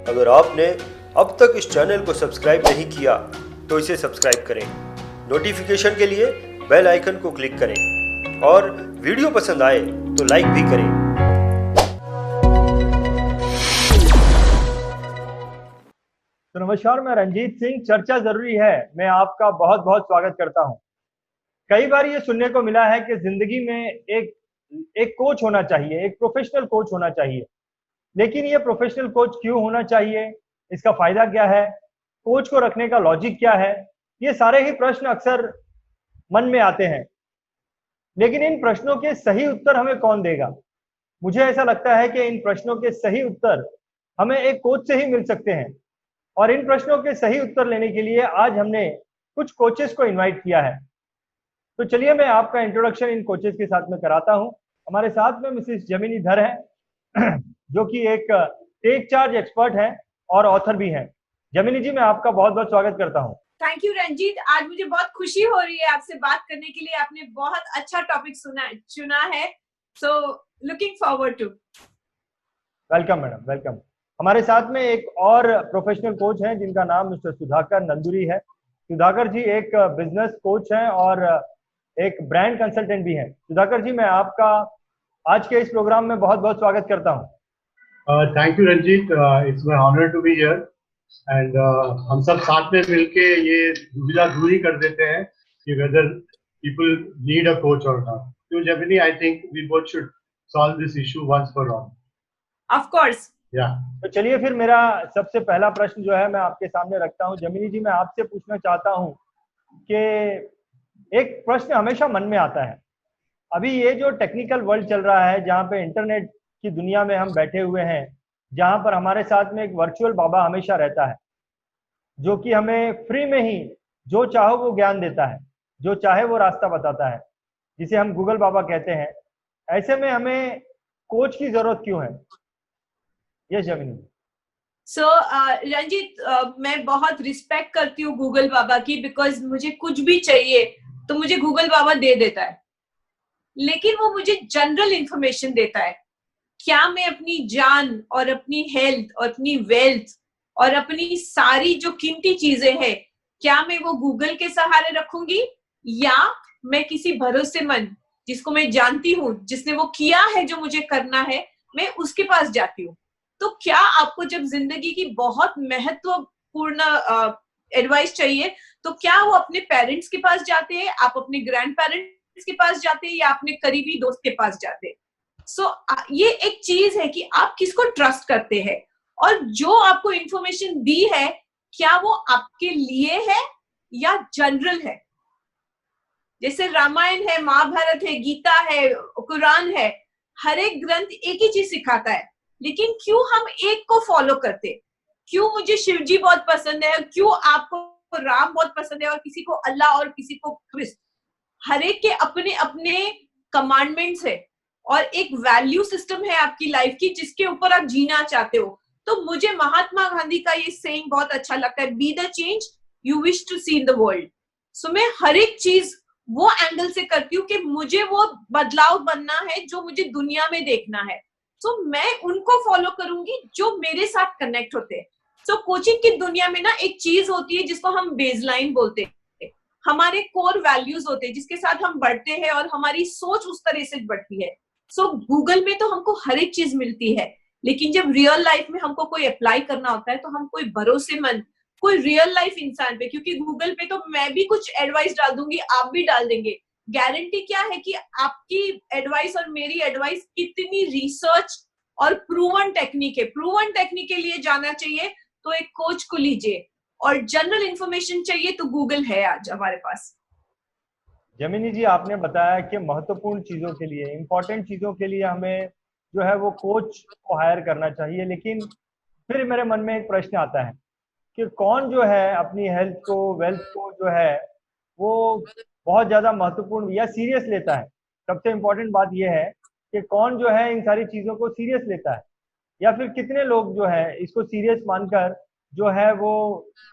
अगर आपने अब तक इस चैनल को सब्सक्राइब नहीं किया तो इसे सब्सक्राइब करें। नोटिफिकेशन के लिए बेल आइकन को क्लिक करें और वीडियो पसंद आए तो लाइक भी करें। तो नमस्कार, मैं रंजीत सिंह। चर्चा जरूरी है मैं आपका बहुत बहुत स्वागत करता हूं। कई बार ये सुनने को मिला है कि जिंदगी में एक कोच होना चाहिए, एक प्रोफेशनल कोच होना चाहिए। लेकिन ये प्रोफेशनल कोच क्यों होना चाहिए, इसका फायदा क्या है, कोच को रखने का लॉजिक क्या है, ये सारे ही प्रश्न अक्सर मन में आते हैं। लेकिन इन प्रश्नों के सही उत्तर हमें कौन देगा? मुझे ऐसा लगता है कि इन प्रश्नों के सही उत्तर हमें एक कोच से ही मिल सकते हैं। और इन प्रश्नों के सही उत्तर लेने के लिए आज हमने कुछ कोचेस को इनवाइट किया है। तो चलिए मैं आपका इंट्रोडक्शन इन कोचेस के साथ में कराता हूं। हमारे साथ में मिसेस जमिनी धर है जो कि एक टेक चार्ज एक्सपर्ट है और ऑथर भी हैं। जमिनी जी, मैं आपका बहुत बहुत स्वागत करता हूं। Thank you Ranjit. आज मुझे बहुत खुशी हो रही है आपसे बात करने के लिए। आपने बहुत अच्छा टॉपिक चुना है। So looking forward to. Welcome madam, welcome. हमारे साथ में एक और प्रोफेशनल कोच हैं जिनका नाम मिस्टर सुधाकर नंदुरी है। सुधाकर जी एक बिजनेस कोच हैं और एक ब्रांड कंसल्टेंट भी हैं। सुधाकर जी, मैं आपका आज के इस प्रोग्राम में बहुत बहुत स्वागत करता हूं। Thank you Ranjeet, it's my honour to be here and हम सब साथ में मिलके ये दुविधा दूरी कर देते हैं कि whether people need a coach और नॉट। तो Jamini, I think we both should solve this issue once for all. Of course. या तो चलिए फिर मेरा सबसे पहला प्रश्न जो है मैं आपके सामने रखता हूं। जमिनी जी, मैं आपसे पूछना चाहता हूं कि एक प्रश्न हमेशा मन में आता है। अभी ये जो टेक्निकल वर्ल्ड चल रहा है, जहाँ पे इंटरनेट की दुनिया में हम बैठे हुए हैं, जहाँ पर हमारे साथ में एक वर्चुअल बाबा हमेशा रहता है जो कि हमें फ्री में ही जो चाहो वो ज्ञान देता है, जो चाहे वो रास्ता बताता है, जिसे हम गूगल बाबा कहते हैं। ऐसे में हमें कोच की जरूरत क्यों है? यस जमिनी। सो रंजीत, मैं बहुत रिस्पेक्ट करती हूँ गूगल बाबा की, बिकॉज मुझे कुछ भी चाहिए तो मुझे गूगल बाबा दे देता है। लेकिन वो मुझे जनरल इंफॉर्मेशन देता है। क्या मैं अपनी जान और अपनी हेल्थ और अपनी वेल्थ और अपनी सारी जो कीमती चीजें हैं, क्या मैं वो गूगल के सहारे रखूंगी, या मैं किसी भरोसेमंद जिसको मैं जानती हूँ, जिसने वो किया है जो मुझे करना है, मैं उसके पास जाती हूँ? तो क्या आपको जब जिंदगी की बहुत महत्वपूर्ण एडवाइस चाहिए तो क्या वो अपने पेरेंट्स के पास जाते हैं, आप अपने ग्रैंड पेरेंट्स के पास जाते हैं, या अपने करीबी दोस्त के पास जाते हैं? सो ये एक चीज है कि आप किसको ट्रस्ट करते हैं, और जो आपको इंफॉर्मेशन दी है क्या वो आपके लिए है या जनरल है। जैसे रामायण है, महाभारत है, गीता है, कुरान है, हर एक ग्रंथ एक ही चीज सिखाता है। लेकिन क्यों हम एक को फॉलो करते? क्यों मुझे शिव जी बहुत पसंद है, क्यों आपको राम बहुत पसंद है, और किसी को अल्लाह और किसी को कृष्ण? हर एक के अपने अपने कमांडमेंट्स है और एक वैल्यू सिस्टम है आपकी लाइफ की जिसके ऊपर आप जीना चाहते हो। तो मुझे महात्मा गांधी का ये सेइंग बहुत अच्छा लगता है, be the change you wish to see in the world. So मैं हर एक चीज वो एंगल से करती हूँ कि मुझे वो बदलाव बनना है जो मुझे दुनिया में देखना है। सो मैं उनको फॉलो करूंगी जो मेरे साथ कनेक्ट होते हैं। सो कोचिंग की दुनिया में ना एक चीज होती है जिसको हम बेसलाइन बोलते हैं। हमारे कोर वैल्यूज होते हैं जिसके साथ हम बढ़ते हैं और हमारी सोच उस तरह से बढ़ती है। सो गूगल में तो हमको हर एक चीज मिलती है, लेकिन जब रियल लाइफ में हमको कोई अप्लाई करना होता है तो हम कोई भरोसेमंद, कोई रियल लाइफ इंसान पे, क्योंकि गूगल पे तो मैं भी कुछ एडवाइस डाल दूंगी, आप भी डाल देंगे। गारंटी क्या है कि आपकी एडवाइस और मेरी एडवाइस कितनी रिसर्च और प्रूवन टेक्निक है। प्रूवन टेक्निक के लिए जाना चाहिए तो एक कोच को लीजिए, और जनरल इंफॉर्मेशन चाहिए तो गूगल है आज हमारे पास। जमिनी जी, आपने बताया कि महत्वपूर्ण चीजों के लिए, इंपॉर्टेंट चीजों के लिए हमें जो है वो कोच को हायर करना चाहिए। लेकिन फिर मेरे मन में एक प्रश्न आता है कि कौन जो है अपनी हेल्थ को, वेल्थ को जो है वो बहुत ज्यादा महत्वपूर्ण या सीरियस लेता है। सबसे इम्पोर्टेंट बात यह है कि कौन जो है इन सारी चीजों को सीरियस लेता है, या फिर कितने लोग जो है इसको सीरियस मानकर जो है वो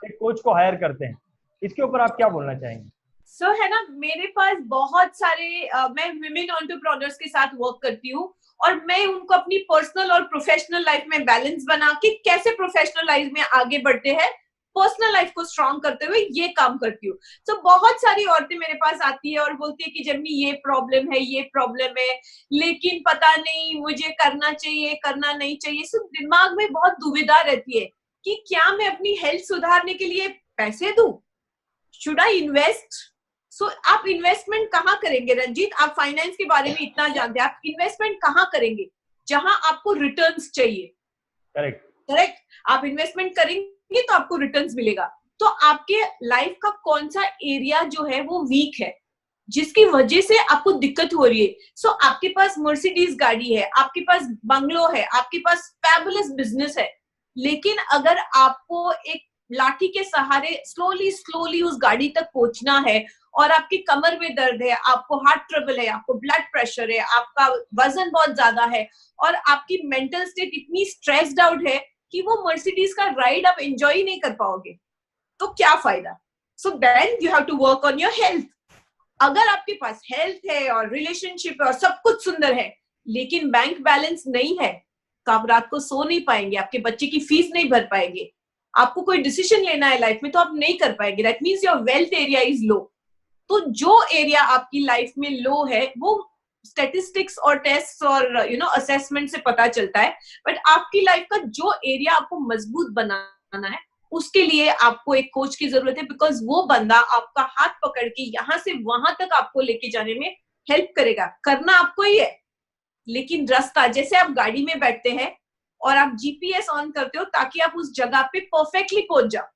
एक कोच को हायर करते हैं। इसके ऊपर आप क्या बोलना चाहेंगे? है ना, मेरे पास बहुत सारे मैं विमेन एंटरप्रेन्योर्स के साथ वर्क करती हूँ और मैं उनको अपनी पर्सनल और प्रोफेशनल लाइफ में बैलेंस बना के कैसे प्रोफेशनल लाइफ में आगे बढ़ते हैं, पर्सनल लाइफ को स्ट्रांग करते हुए ये काम करती हूँ। तो बहुत सारी औरतें मेरे पास आती है और बोलती है कि जन्नी ये प्रॉब्लम है, ये प्रॉब्लम है, लेकिन पता नहीं मुझे करना चाहिए करना नहीं चाहिए। सो दिमाग में बहुत दुविधा रहती है कि क्या मैं अपनी हेल्थ सुधारने के लिए पैसे दूं, शुड आई इन्वेस्ट? सो आप इन्वेस्टमेंट कहाँ करेंगे रंजीत? आप फाइनेंस के बारे में इतना जानते हैं, आप इन्वेस्टमेंट कहाँ करेंगे जहां आपको रिटर्न्स चाहिए? Correct correct. आप इन्वेस्टमेंट करेंगे तो आपको रिटर्न्स मिलेगा। तो आपके लाइफ का कौन सा एरिया जो है वो वीक है, जिसकी वजह से आपको दिक्कत हो रही है? सो आपके पास मर्सिडीज गाड़ी है, आपके पास बंगलो है, आपके पास फैबुलस बिजनेस है, लेकिन अगर आपको एक लाठी के सहारे स्लोली स्लोली उस गाड़ी तक पहुंचना है और आपकी कमर में दर्द है, आपको हार्ट ट्रबल है, आपको ब्लड प्रेशर है, आपका वजन बहुत ज्यादा है और आपकी मेंटल स्टेट इतनी स्ट्रेस्ड आउट है कि वो मर्सिडीज का राइड आप एंजॉय नहीं कर पाओगे, तो क्या फायदा? So then you have to work on your health. अगर आपके पास हेल्थ है और रिलेशनशिप है और सब कुछ सुंदर है, लेकिन बैंक बैलेंस नहीं है, तो आप रात को सो नहीं पाएंगे, आपके बच्चे की फीस नहीं भर पाएंगे, आपको कोई डिसीजन लेना है लाइफ में तो आप नहीं कर पाएंगे। That means your wealth area is low. तो जो एरिया आपकी लाइफ में लो है वो स्टैटिस्टिक्स और टेस्ट और असेसमेंट से पता चलता है, बट आपकी लाइफ का जो एरिया आपको मजबूत बनाना है उसके लिए आपको एक कोच की जरूरत है, बिकॉज वो बंदा आपका हाथ पकड़ के यहाँ से वहां तक आपको लेके जाने में हेल्प करेगा। करना आपको ही है, लेकिन रास्ता, जैसे आप गाड़ी में बैठते हैं और आप जीपीएस ऑन करते हो ताकि आप उस जगह पे परफेक्टली पहुंच जाओ,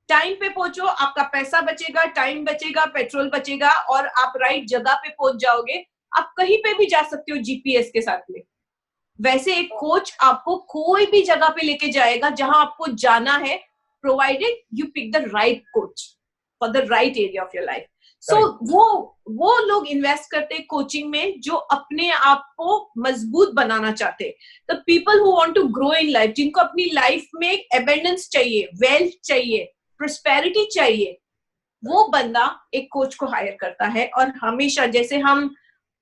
टाइम पे पहुंचो, आपका पैसा बचेगा, टाइम बचेगा, पेट्रोल बचेगा और आप राइट जगह पे पहुंच जाओगे। आप कहीं पे भी जा सकते हो जीपीएस के साथ में। वैसे एक कोच आपको कोई भी जगह पे लेके जाएगा जहां आपको जाना है, provided you pick the right coach for the right area of your life. So वो लोग इन्वेस्ट करते हैं कोचिंग में जो अपने आप को मजबूत बनाना चाहते हैं। The people who want to grow in life, जिनको अपनी लाइफ में एबेंडेंस चाहिए, वेल्थ चाहिए, प्रोस्पेरिटी चाहिए, वो बंदा एक कोच को हायर करता है। और हमेशा जैसे हम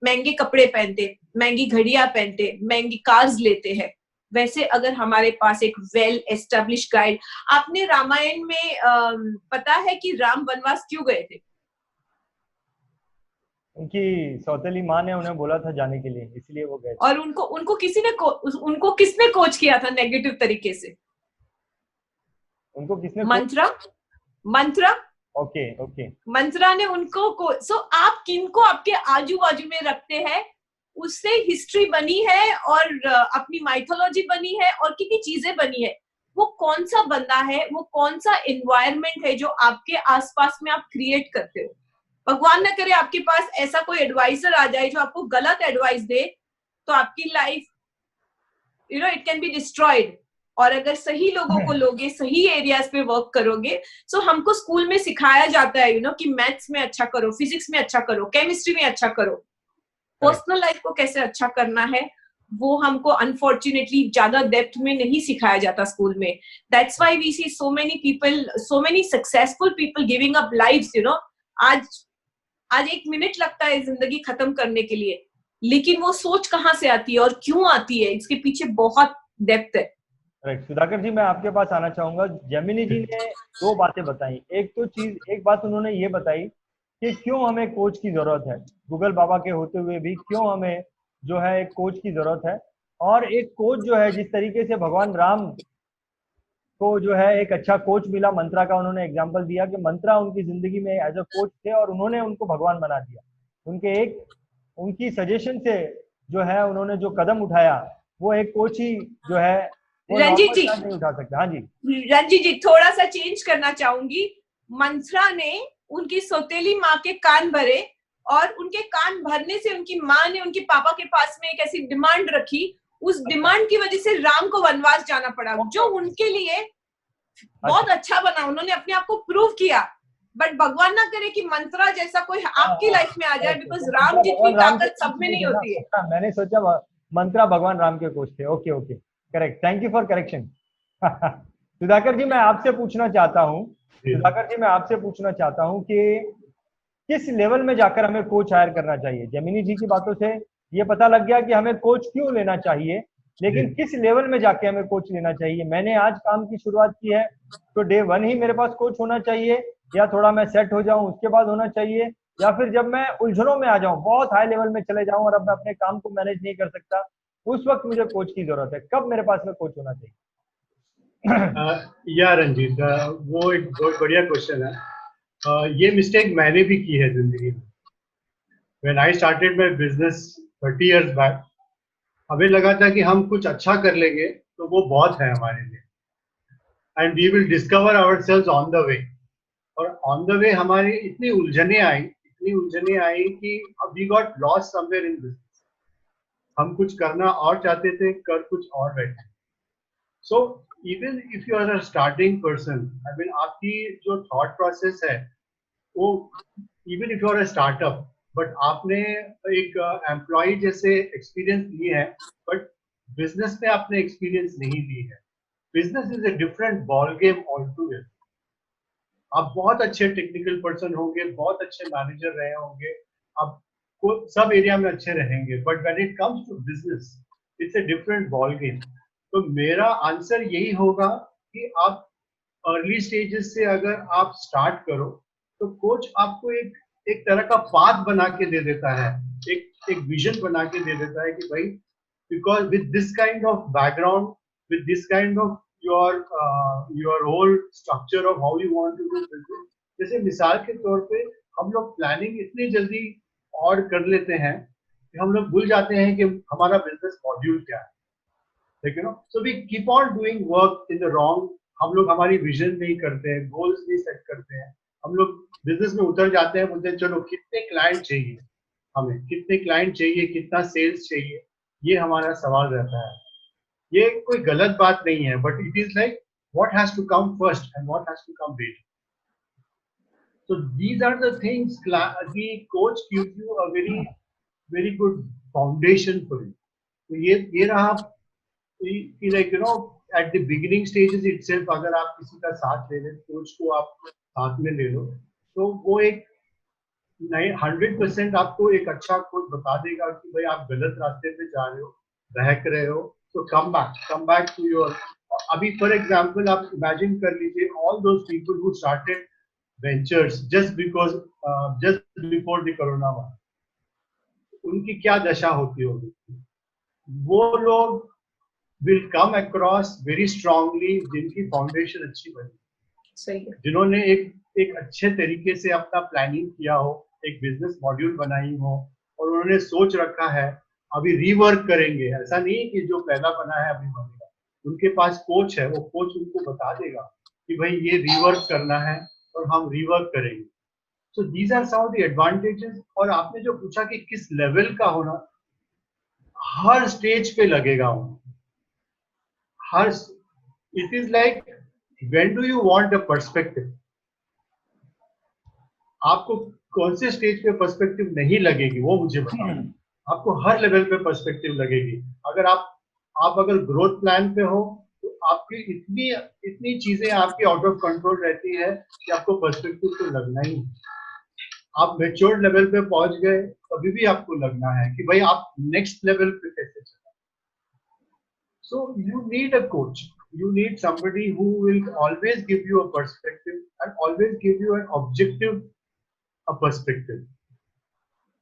महंगे कपड़े पहनते, महंगी घड़ियां पहनते, महंगी कार्स लेते हैं, वैसे अगर हमारे पास एक वेल एस्टेब्लिश गाइड। आपने रामायण में पता है कि राम वनवास क्यों गए थे? उनकी सौतेली माँ ने उन्हें बोला था जाने के लिए, इसलिए वो गए। और उनको किसने कोच किया था नेगेटिव तरीके से? उनको किसने? मंत्रा। ओके मंत्रा ने उनको सो आप किनको आपके आजू बाजू में रखते हैं, उससे हिस्ट्री बनी है और अपनी माइथोलॉजी बनी है और कितनी चीजें बनी है। वो कौन सा बंदा है, वो कौन सा एनवायरनमेंट है जो आपके आसपास में आप क्रिएट करते हो। भगवान न करे आपके पास ऐसा कोई एडवाइजर आ जाए जो आपको गलत एडवाइस दे, तो आपकी life it can be destroyed. और अगर सही लोगों को लोगे, सही एरियाज पे वर्क करोगे। सो हमको स्कूल में सिखाया जाता है कि मैथ्स में अच्छा करो, फिजिक्स में अच्छा करो, केमिस्ट्री में अच्छा करो। पर्सनल लाइफ को कैसे अच्छा करना है वो हमको अनफॉर्चुनेटली ज्यादा डेप्थ में नहीं सिखाया जाता स्कूल में। That's why we see so many people, so many successful people giving up lives. आज 1 मिनट लगता है जिंदगी खत्म करने के लिए, लेकिन वो सोच कहाँ से आती है और क्यों आती है, इसके पीछे बहुत डेप्थ है। राइट सुधाकर जी, मैं आपके पास आना चाहूंगा। जेमिनी जी ने 2 बातें बताई। एक बात उन्होंने ये बताई कि क्यों हमें कोच की जरूरत है, गूगल बाबा के होते हुए भी क्यों हमें जो है एक कोच की जरूरत है। और एक कोच जो है, जिस तरीके से भगवान राम को जो है एक अच्छा कोच मिला, मंत्रा का उन्होंने एग्जाम्पल दिया कि मंत्रा उनकी जिंदगी में एज अ कोच थे और उन्होंने उनको भगवान बना दिया। उनकी सजेशन से जो है उन्होंने जो कदम उठाया, वो एक कोच ही जो है रंजीत जी नहीं उठा सकता। हाँ जी रंजीत जी, थोड़ा सा चेंज करना चाहूंगी। मंत्रा ने उनकी सौतेली माँ के कान भरे और उनके कान भरने से उनकी माँ ने उनके पापा के पास में एक ऐसी डिमांड रखी, उस डिमांड की वजह से राम को वनवास जाना पड़ा, जो उनके लिए बहुत अच्छा बना। उन्होंने अपने आप को प्रूव किया। बट भगवान ना करे कि मंत्रा जैसा कोई आपकी लाइफ में आ जाए, बिकॉज राम जितनी ताकत सब में नहीं होती है। मैंने सोचा मंत्रा भगवान राम के कोच थे। Okay correct, thank you for correction. Sudhakar ji, मैं आपसे पूछना चाहता हूँ कि किस लेवल में जाकर हमें कोच हायर करना चाहिए। जेमिनी जी की बातों से ये पता लग गया कि हमें कोच क्यों लेना चाहिए, लेकिन किस लेवल में जाके हमें कोच लेना चाहिए। मैंने आज काम की शुरुआत की है, तो डे 1 ही मेरे पास कोच होना चाहिए, या थोड़ा मैं सेट हो जाऊं उसके बाद होना चाहिए, या फिर जब मैं उलझनों में आ जाऊं, बहुत हाई लेवल में चले जाऊं और अब मैं अपने काम को मैनेज नहीं कर सकता, उस वक्त मुझे कोच की जरूरत है। कब मेरे पास में कोच होना चाहिए? या रंजीत, वो एक बहुत बढ़िया क्वेश्चन है। ये मिस्टेक मैंने भी की है जिंदगी में। When I started my business 30 years back, हमें लगा था कि हम कुछ अच्छा कर लेंगे तो वो बहुत है हमारे लिए, and we will discover ourselves on the way. और ऑन द वे हमारी इतनी उलझने आई कि we got lost somewhere in business. हम कुछ करना और चाहते थे, कर कुछ और बैठे। So even if you are a starting person, I mean आपकी जो थॉट प्रोसेस है वो, even if you are a startup, but आपने एक एम्प्लॉय जैसे एक्सपीरियंस लिए है, बट बिजनेस में आपने एक्सपीरियंस नहीं ली है। Business is a different ball game all together. आप बहुत अच्छे टेक्निकल पर्सन होंगे, बहुत अच्छे मैनेजर रहे होंगे, आप सब एरिया में अच्छे रहेंगे, but when it comes to business it's a different ball game. तो मेरा आंसर यही होगा कि आप अर्ली स्टेजेस से अगर आप स्टार्ट करो तो कोच आपको एक तरह का पाथ बना के दे देता है, एक विजन बना के दे देता है कि भाई, because with this kind of background, with this kind of your whole structure of how you want to do business. जैसे मिसाल के तौर पे हम लोग प्लानिंग इतनी जल्दी और कर लेते हैं कि हम लोग भूल जाते हैं कि हमारा बिजनेस मॉड्यूल क्या है। ठीक है ना? So we keep on doing work in the wrong. हम लोग हमारी विजन नहीं करते हैं, गोल्स नहीं सेट करते हैं। हम लोग बिजनेस में उतर जाते हैं, बोलते हैं चलो कितने क्लाइंट चाहिए, हमें कितने क्लाइंट चाहिए, कितना सेल्स चाहिए, ये हमारा सवाल रहता है। ये कोई गलत बात नहीं है, but it is like what has to come first and what has to come later. So these are the things the coach gives you a very good foundation for it. तो ये रहा कि like you know at the beginning stages itself, अगर आप किसी का साथ ले लें, कोच को आप साथ में ले लो, तो वो एक 100% आपको एक अच्छा कोच बता देगा कि भाई आप गलत रास्ते पे जा रहे हो, बहक रहे हो, तो कम बैक टू योर। अभी फॉर एग्जांपल आप इमेजिन कर लीजिए all those people who started ventures just before the corona one, उनकी क्या दशा होती होगी। वो लोग will come across very strongly जिनकी फाउंडेशन अच्छी बनी, सही है। जिन्होंने एक अच्छे तरीके से अपना प्लानिंग किया हो, एक बिजनेस मॉड्यूल बनाई हो, और उन्होंने सोच रखा है अभी रीवर्क करेंगे। ऐसा नहीं कि जो पहला बना है अभी बनेगा। उनके पास कोच है, वो कोच उनको बता देगा कि भाई ये रीवर्क करना है और हम रीवर्क करेंगे। So these are some of the advantages. और आपने जो पूछा कि किस लेवल का होना, हर स्टेज पे लगेगा हर। It is like when do you want a perspective. आपको कौन से स्टेज पे पर्सपेक्टिव नहीं लगेगी वो मुझे बताओ। आपको हर लेवल पे पर्सपेक्टिव लगेगी। अगर आप अगर ग्रोथ प्लान पे हो तो आपकी इतनी चीजें आपकी आउट ऑफ कंट्रोल रहती है कि आपको पर्सपेक्टिव तो लगना ही है। आप मेच्योर्ड लेवल पे पहुंच गए तभी भी आपको लगना है कि भाई आप नेक्स्ट लेवल पे कैसे चला। So you need a coach, you need somebody who will always give you a perspective and always give you an objective a perspective.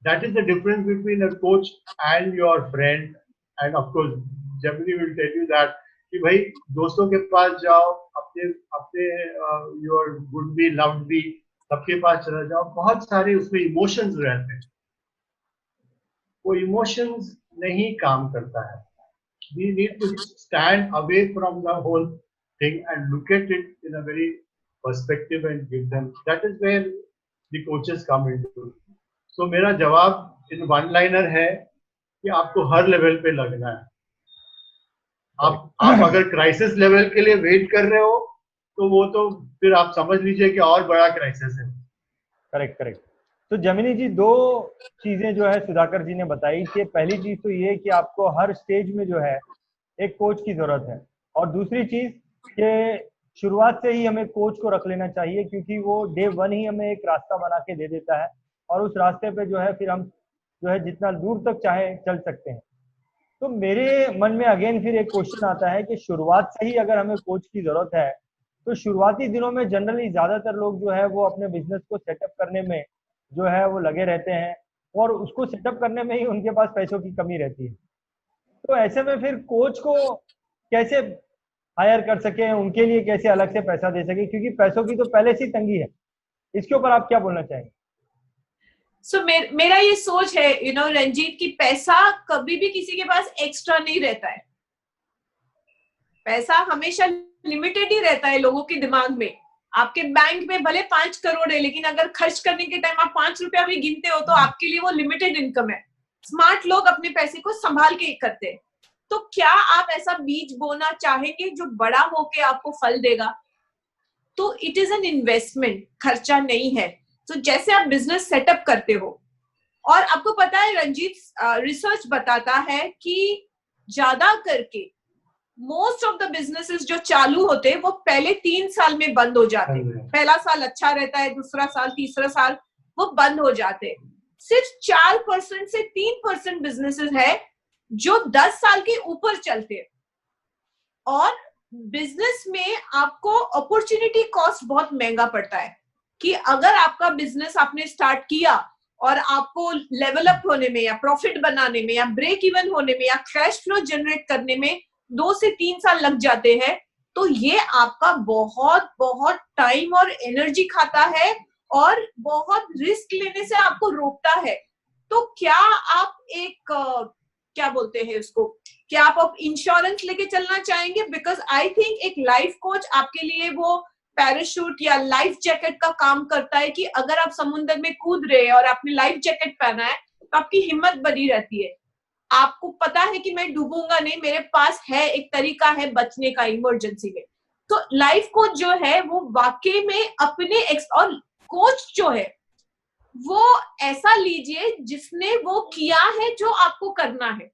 That is the difference between a coach and your friend. And of course Gemini will tell you that कि भाई दोस्तों के पास जाओ, अपने अपने your would be loved be सबके पास चला जाओ, बहुत सारे उसमें इमोशंस रहते हैं, वो इमोशंस नहीं काम करता है। We need to stand away from the whole thing and look at it in a very perspective and give them. That is where the coaches come into. So मेरा जवाब इन वन लाइनर है कि आपको हर level पे लगना है। आप अगर क्राइसिस लेवल के लिए वेट कर रहे हो तो वो तो फिर आप समझ लीजिए कि और बड़ा क्राइसिस है। करेक्ट। तो जमिनी जी, दो चीजें जो है सुधाकर जी ने बताई कि पहली चीज तो ये कि आपको हर स्टेज में जो है एक कोच की जरूरत है, और दूसरी चीज कि शुरुआत से ही हमें कोच को रख लेना चाहिए, क्योंकि वो डे 1 ही हमें एक रास्ता बना के दे देता है, और उस रास्ते पे जो है फिर हम जो है जितना दूर तक चाहे चल सकते हैं। तो मेरे मन में अगेन फिर एक क्वेश्चन आता है कि शुरुआत से ही अगर हमें कोच की जरूरत है, तो शुरुआती दिनों में जनरली ज्यादातर लोग जो है वो अपने बिजनेस को सेटअप करने में जो है वो लगे रहते हैं, और उसको सेटअप करने में ही उनके पास पैसों की कमी रहती है। तो ऐसे में फिर कोच को कैसे हायर कर सके, उनके लिए कैसे अलग से पैसा दे सके, क्योंकि पैसों की तो पहले से ही तंगी है। इसके ऊपर आप क्या बोलना चाहेंगे? सो मेरा ये सोच है रंजीत, की पैसा कभी भी किसी के पास एक्स्ट्रा नहीं रहता है। पैसा हमेशा लिमिटेड ही रहता है लोगों के दिमाग में। आपके बैंक में भले 5 करोड़ है, लेकिन अगर खर्च करने के टाइम आप 5 रुपया भी गिनते हो तो आपके लिए वो लिमिटेड इनकम है। स्मार्ट लोग अपने पैसे को संभाल के करते हैं। तो क्या आप ऐसा बीज बोना चाहेंगे जो बड़ा होके आपको फल देगा? तो इट इज एन इन्वेस्टमेंट, खर्चा नहीं है। तो जैसे आप बिजनेस सेटअप करते हो, और आपको पता है रंजीत, रिसर्च बताता है कि ज्यादा करके मोस्ट ऑफ द बिजनेसेस जो चालू होते हैं वो पहले 3 साल में बंद हो जाते हैं। पहला साल अच्छा रहता है, दूसरा साल, तीसरा साल वो बंद हो जाते हैं। सिर्फ 4% से 3% बिजनेसेस है जो 10 साल के ऊपर चलते हैं। और बिजनेस में आपको अपॉर्चुनिटी कॉस्ट बहुत महंगा पड़ता है, कि अगर आपका बिजनेस आपने स्टार्ट किया और आपको लेवल अप होने में या प्रॉफिट बनाने में या ब्रेक इवन होने में या कैश फ्लो जनरेट करने में 2 से 3 साल लग जाते हैं, तो ये आपका बहुत बहुत टाइम और एनर्जी खाता है और बहुत रिस्क लेने से आपको रोकता है। तो क्या आप एक क्या बोलते हैं उसको, क्या आप इंश्योरेंस लेके चलना चाहेंगे? बिकॉज आई थिंक एक लाइफ कोच आपके लिए वो पैराशूट या लाइफ जैकेट का काम करता है, कि अगर आप समुद्र में कूद रहे हैं और आपने लाइफ जैकेट पहना है तो आपकी हिम्मत बनी रहती है। आपको पता है कि मैं डूबूंगा नहीं, मेरे पास है एक तरीका है बचने का इमरजेंसी में। तो लाइफ कोच जो है वो वाकई में अपने और कोच जो है वो ऐसा लीजिए जिसने वो किया है जो आपको करना है,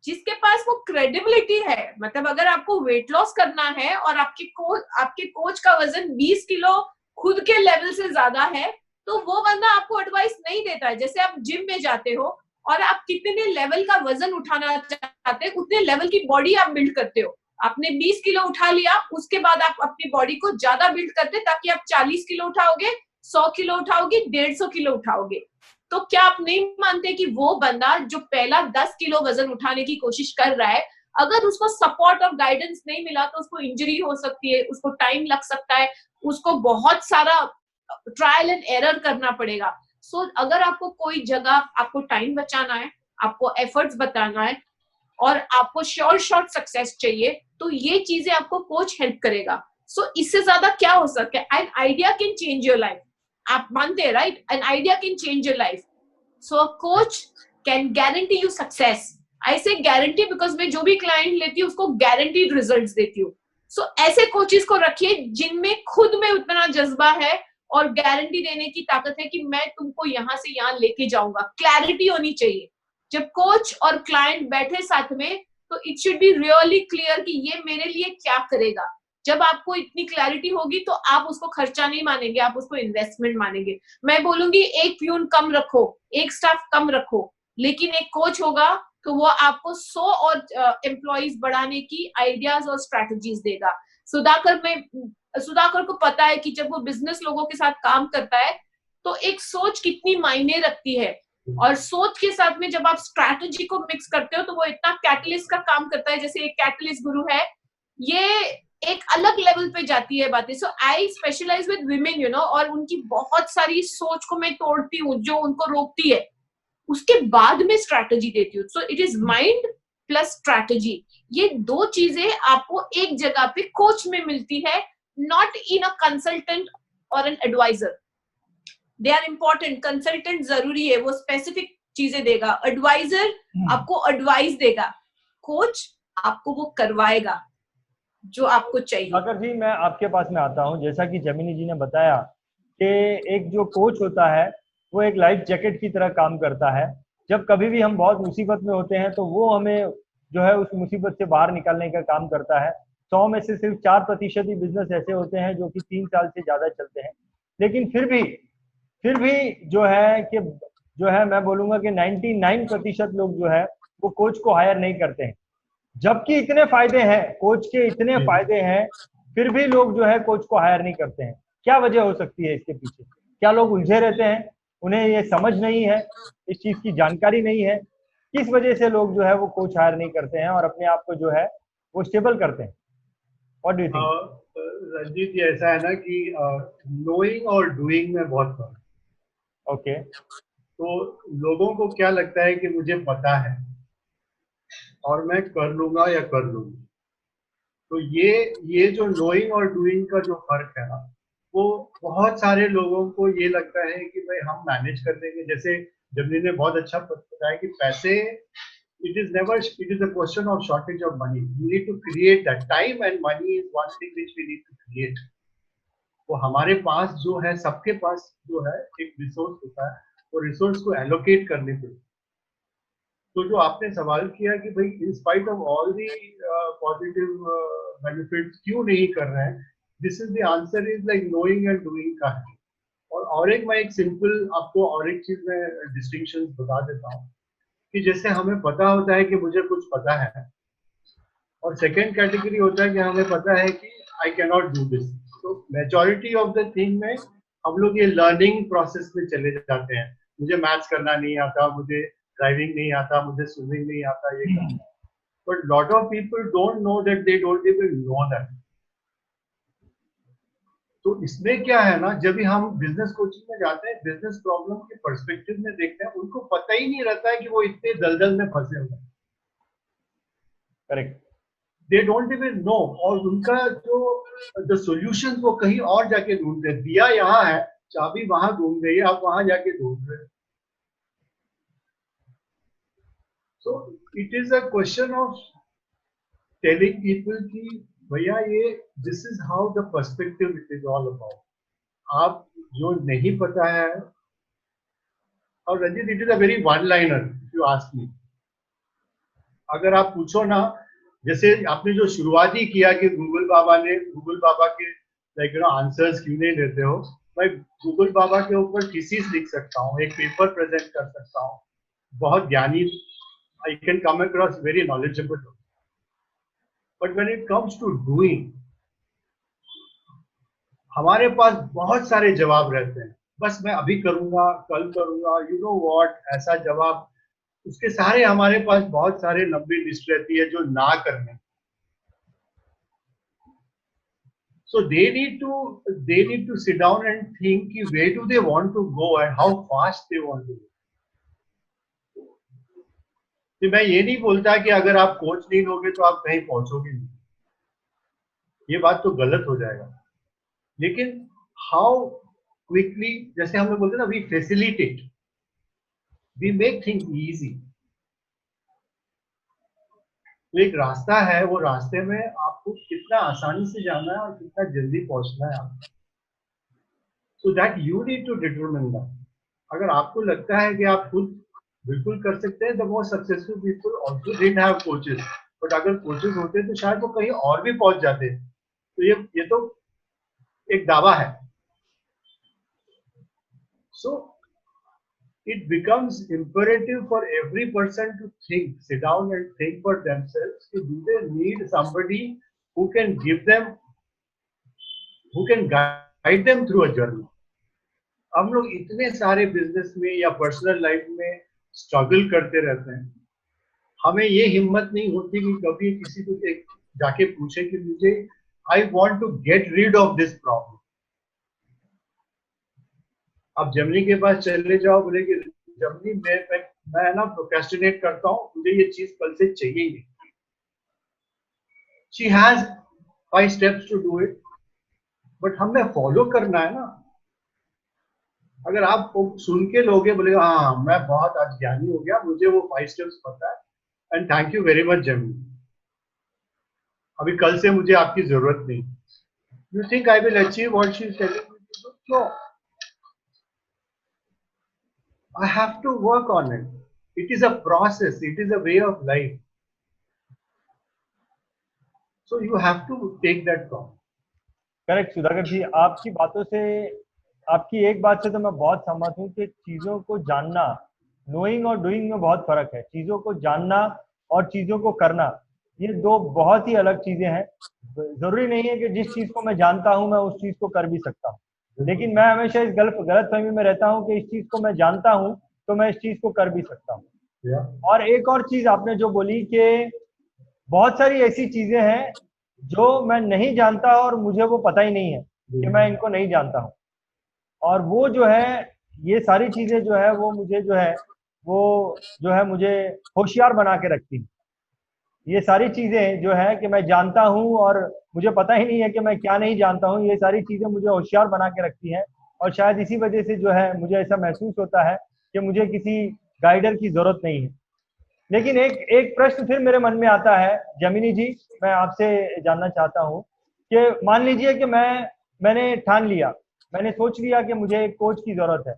जिसके पास वो क्रेडिबिलिटी है। मतलब अगर आपको वेट लॉस करना है और आपके कोच का वजन 20 किलो खुद के लेवल से ज्यादा है, तो वो बंदा आपको एडवाइस नहीं देता है। जैसे आप जिम में जाते हो और आप कितने लेवल का वजन उठाना चाहते हैं, उतने लेवल की बॉडी आप बिल्ड करते हो। आपने 20 किलो उठा लिया, उसके बाद आप अपनी बॉडी को ज्यादा बिल्ड करते, ताकि आप 40 किलो उठाओगे, 100 किलो उठाओगे, 150 किलो उठाओगे। तो क्या आप नहीं मानते कि वो बंदा जो पहला 10 किलो वजन उठाने की कोशिश कर रहा है, अगर उसको सपोर्ट और गाइडेंस नहीं मिला तो उसको इंजरी हो सकती है, उसको टाइम लग सकता है, उसको बहुत सारा ट्रायल एंड एरर करना पड़ेगा। सो अगर आपको कोई जगह, आपको टाइम बचाना है, आपको एफर्ट्स बताना है और आपको शॉर्ट सक्सेस चाहिए, तो ये चीजें आपको कोच हेल्प करेगा। सो इससे ज्यादा क्या हो सकता है? An idea can change your life. आप मानते हैं right? An idea can change your life. So a coach can guarantee you success. I say guarantee because मैं जो भी क्लाइंट लेती हूँ उसको गारंटीड रिजल्ट्स देती हूँ। सो ऐसे कोचेस को रखिए जिनमें खुद में उतना जज्बा है और गारंटी देने की ताकत है कि मैं तुमको यहाँ से यहाँ लेके जाऊंगा। क्लैरिटी होनी चाहिए। जब कोच और क्लाइंट बैठे साथ में, तो it should be really clear कि ये मेरे लिए क्या करेगा। जब आपको इतनी क्लैरिटी होगी तो आप उसको खर्चा नहीं मानेंगे, आप उसको इन्वेस्टमेंट मानेंगे। मैं बोलूंगी एक प्यून कम रखो, एक स्टाफ कम रखो, लेकिन एक कोच होगा तो वो आपको 100 और एम्प्लॉइज बढ़ाने की आइडियाज और स्ट्रेटजीज देगा। सुधाकर को पता है कि जब वो बिजनेस लोगों के साथ काम करता है तो एक सोच कितनी मायने रखती है, और सोच के साथ में जब आप स्ट्रैटेजी को मिक्स करते हो तो वो इतना कैटलिस्ट का काम करता है। जैसे एक कैटलिस्ट गुरु है, ये एक अलग लेवल पे जाती है बातें। सो आई स्पेशलाइज विद विमेन और उनकी बहुत सारी सोच को मैं तोड़ती हूँ जो उनको रोकती है, उसके बाद में स्ट्रैटेजी देती हूँ। सो it is mind plus strategy. ये 2 चीजें आपको एक जगह पे कोच में मिलती है, नॉट इन अ कंसल्टेंट और an advisor. They are important. Consultant जरूरी है, वो स्पेसिफिक चीजें देगा, एडवाइजर आपको एडवाइस देगा, कोच आपको वो करवाएगा जो आपको चाहिए। अगर जी मैं आपके पास में आता हूँ, जैसा कि जमीनी जी ने बताया कि एक जो कोच होता है वो एक लाइफ जैकेट की तरह काम करता है। जब कभी भी हम बहुत मुसीबत में होते हैं तो वो हमें जो है उस मुसीबत से बाहर निकालने का काम करता है। 100 में से सिर्फ 4% ही बिजनेस ऐसे होते हैं जो कि 3 साल से ज्यादा चलते हैं। लेकिन फिर भी जो है कि जो है मैं बोलूंगा कि 99% लोग जो है वो कोच को हायर नहीं करते हैं, जबकि इतने फायदे हैं कोच के, इतने जी। फायदे हैं, फिर भी लोग जो है कोच को हायर नहीं करते हैं। क्या वजह हो सकती है इसके पीछे? क्या लोग उलझे रहते हैं, उन्हें ये समझ नहीं है, इस चीज की जानकारी नहीं है? किस वजह से लोग जो है वो कोच हायर नहीं करते हैं और अपने आप को जो है वो स्टेबल करते हैं? What do you think? Ranjeet, ये ऐसा है ना कि नोइंग और डूइंग में बहुत फर्क है। ओके। तो लोगों को क्या लगता है कि मुझे पता है और मैं कर लूंगा या कर लूंगी। तो ये जो नोइंग और डूइंग का जो फर्क है ना, वो बहुत सारे लोगों को ये लगता है कि भाई हम मैनेज कर लेंगे। जैसे जमनी ने बहुत अच्छा बताया कि पैसे, it is a question of shortage of money. You need to create that. Time and money is one thing which we need to create. वो हमारे पास जो है, सबके पास जो है एक रिसोर्स होता है, वो रिसोर्स को एलोकेट करने के लिए। तो जो आपने सवाल किया कि भाई in spite of all the positive benefits क्यों नहीं कर रहे हैं, this is the answer is like knowing and doing का है। और एक मैं एक सिंपल आपको और एक चीज में डिस्टिंक्शन बता देता हूँ कि जैसे हमें पता होता है कि मुझे कुछ पता है, और सेकेंड कैटेगरी होता है कि हमें पता है कि I can not do this. तो मेजॉरिटी ऑफ द थिंग में हम लोग ये लर्निंग प्रोसेस में चले जाते हैं। मुझे मैथ्स करना नहीं आता, मुझे ड्राइविंग नहीं आता, मुझे स्विमिंग नहीं आता, ये करना। But lot of people don't know that, they don't even know that. तो इसमें क्या है ना, जब भी हम बिजनेस कोचिंग में जाते हैं, बिजनेस प्रॉब्लम के पर्सपेक्टिव में देखते हैं, उनको पता ही नहीं रहता है कि वो इतने दलदल में फंसे हुए हैं। Correct. They don't even know. और उनका जो द सॉल्यूशन वो कहीं और जाके ढूंढते हैं। दिया यहाँ है, चाबी वहां ढूंढ रही है, आप वहां जाके ढूंढ रहे हैं। So it is a question of telling people कि भैया ये this is how the perspective it is all about. आप जो नहीं पता है, और Ranjeet it is a very one liner if you ask me. अगर आप पूछो ना, जैसे आपने जो शुरुआती किया कि गूगल बाबा के लाइक आंसर्स क्यों नहीं देते हो, मैं गूगल बाबा के ऊपर थीसिस लिख सकता हूँ, एक पेपर प्रेजेंट कर सकता हूँ, बहुत ज्ञानी, I can come across very knowledgeable. But when it comes to doing, हमारे पास बहुत सारे जवाब रहते हैं। बस मैं अभी करूंगा, कल करूंगा, यू नो व्हाट, ऐसा जवाब। उसके सारे हमारे पास बहुत सारे लंबी लिस्ट रहती है जो ना करने। So they need to sit down and think कि where do they want to go and how fast they want to go. तो मैं ये नहीं बोलता कि अगर आप कोच नहीं लोगे तो आप कहीं पहुंचोगे नहीं, ये बात तो गलत हो जाएगा। लेकिन हाउ क्विकली, जैसे हम लोग बोलते हैं ना, we facilitate, we make things easy. तो एक रास्ता है, वो रास्ते में आपको कितना आसानी से जाना है और कितना जल्दी पहुंचना है आपको। So that you need to determine that. अगर आपको लगता है कि आप खुद बिल्कुल कर सकते हैं, the most successful people also didn't have coaches. But अगर कोचेस होते तो शायद वो कहीं और भी पहुंच जाते। तो ये तो एक दावा है। सो it becomes imperative for every person to think, sit down and think for themselves, do they need somebody who can give them, who can guide them through a journey. हम लोग इतने सारे बिजनेस में या पर्सनल लाइफ में struggle करते रहते हैं, हमें ये हिम्मत नहीं होती कि कभी किसी को जाके पूछे कि मुझे, I want to get rid of this problem. आप जमनी के पास चले जाओ, बोले कि जमनी मैं ना प्रोक्रेस्टिनेट करता हूँ, मुझे ये चीज कल से चाहिए ही नहीं। She has 5 steps to do it, but हमें फॉलो करना है ना। अगर आप सुन के लोगे, बोले हाँ मैं बहुत आज ज्ञानी हो गया, मुझे वो 5 स्टेप्स पता है, and thank you very much Jamini, अभी कल से मुझे आपकी जरूरत नहीं। You think I will achieve what she is telling me to do? No, I have to work on it. It is a process. It is a way of life. So you have to take that call. Correct Sudhakar ji, आपकी बातों से, आपकी एक बात से तो मैं बहुत सहमत हूँ कि चीजों को जानना नोइंग और डूइंग में बहुत फर्क है। चीजों को जानना और चीजों को करना, ये दो बहुत ही अलग चीजें हैं। जरूरी नहीं है कि जिस चीज को मैं जानता हूं मैं उस चीज को कर भी सकता हूँ, लेकिन मैं हमेशा इस गलतफहमी में रहता हूँ कि इस चीज को मैं जानता हूँ तो मैं इस चीज को कर भी सकता हूँ। Yeah. और एक और चीज आपने जो बोली कि बहुत सारी ऐसी चीजें हैं जो मैं नहीं जानता और मुझे वो पता ही नहीं है कि मैं इनको नहीं जानता हूँ, और वो जो है, ये सारी चीजें जो है वो मुझे जो है मुझे होशियार बना के रखती हैं। ये सारी चीजें जो है कि मैं जानता हूँ और मुझे पता ही नहीं है कि मैं क्या नहीं जानता हूँ, ये सारी चीजें मुझे होशियार बना के रखती हैं। और शायद इसी वजह से जो है मुझे ऐसा महसूस होता है कि मुझे किसी गाइडर की जरूरत नहीं है। लेकिन एक एक प्रश्न फिर मेरे मन में आता है, जमीनी जी, मैं आपसे जानना चाहता हूँ कि मान लीजिए कि मैंने ठान लिया, मैंने सोच लिया कि मुझे एक कोच की जरूरत है,